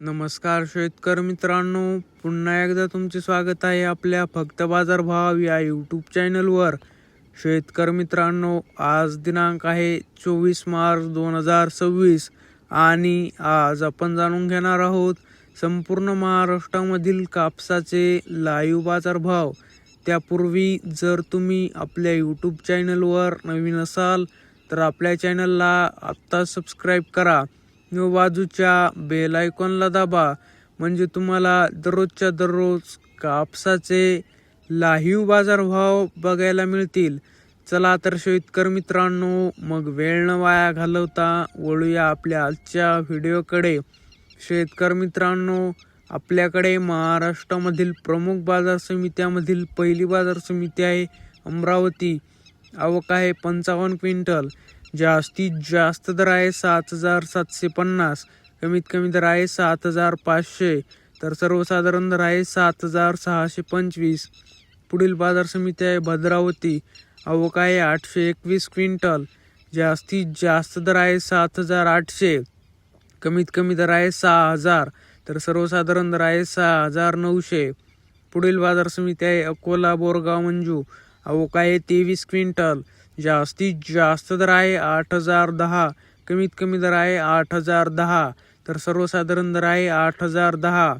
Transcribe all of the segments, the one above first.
नमस्कार शेतकरी मित्रांनो, पुन्हा एकदा तुमचे स्वागत आहे आपल्या फक्त बाजार भाव या यूट्यूब चॅनलवर. शेतकरी मित्रांनो, आज दिनांक आहे 24 मार्च 2026 आणि आज आपण जाणून घेणार आहोत संपूर्ण महाराष्ट्रामधील कापसाचे लाईव्ह बाजार भाव. त्यापूर्वी जर तुम्ही आपल्या यूट्यूब चॅनलवर नवीन असाल तर आपल्या चॅनलला आत्ता सबस्क्राईब करा व बाजूच्या बेल आयकॉनला दाबा, म्हणजे तुम्हाला दररोजच्या दररोज कापसाचे लाईव्ह बाजारभाव बघायला मिळतील. चला तर शेतकरी मित्रांनो, मग वेळ न वाया घालवता वळूया आपल्या आजच्या व्हिडिओकडे. शेतकरी मित्रांनो, आपल्याकडे महाराष्ट्रामधील प्रमुख बाजार समित्यामधील पहिली बाजार समिती आहे अमरावती. आवक आहे 55 क्विंटल. जास्तीत जास्त दर आहे 7,750, कमीत कमी दर आहे 7,500, तर सर्वसाधारण दर आहे 7,625. पुढील बाजार समिती आहे भद्रावती. आवक आहे 821 क्विंटल. जास्तीत जास्त दर आहे 7,800, कमीत कमी दर आहे 6,000, तर सर्वसाधारण दर आहे 6,900. पुढील बाजार समिती आहे अकोला बोरगाव मंजू. आवक आहे 23 क्विंटल. जास्तीत जास्त दर आहे 8,010, कमीत कमी दर आहे 8,010, तर सर्वसाधारण दर आहे 8,010.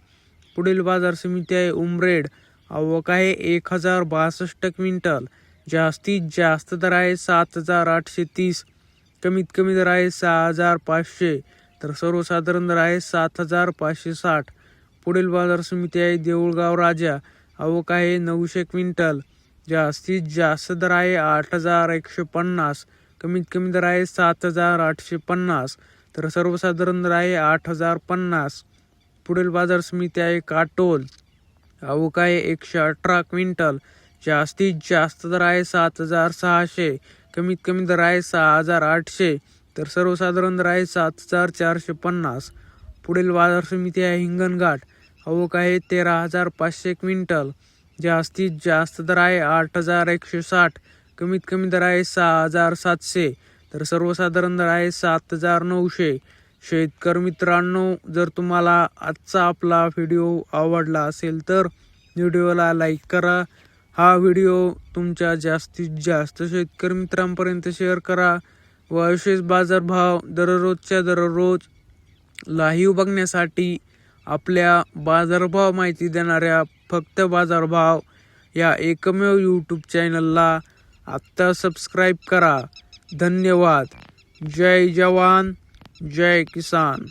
पुढील बाजार समिती आहे उमरेड. आवक आहे 1,062 क्विंटल. जास्तीत जास्त दर आहे 7,830, कमीत कमी दर आहे 6,500, तर सर्वसाधारण दर आहे 7,560. पुढील बाजार समिती आहे देऊळगाव राजा. आवक आहे 900 क्विंटल. जास्तीत जास्त दर आहे 8,150, कमीत कमी दर आहे 7,850, तर सर्वसाधारण दर आहे 8,050. पुढील बाजार समिती आहे काटोल. आवक आहे 118 क्विंटल. जास्तीत जास्त दर आहे 7,600, कमीत कमी दर आहे 6,800, तर सर्वसाधारण दर आहे 7,450. पुढील बाजार समिती आहे हिंगणघाट. आवक आहे 13,500 क्विंटल. जास्तीत जास्त दर आहे 8,160, कमीत कमी दर आहे 6,700, तर सर्वसाधारण दर आहे 7,900. शेतकरी मित्रांनो, जर तुम्हाला आजचा आपला व्हिडिओ आवडला असेल तर व्हिडिओला लाईक करा. हा व्हिडिओ तुमच्या जास्तीत जास्त शेतकरी मित्रांपर्यंत शेअर करा व असेच बाजारभाव दररोजच्या दररोज लाईव्ह बघण्यासाठी आपल्या बाजारभाव माहिती देणाऱ्या फक्त बाजारभाव या एकमेव यूट्यूब चॅनलला आत्ता सबस्क्राईब करा. धन्यवाद. जय जवान, जय किसान.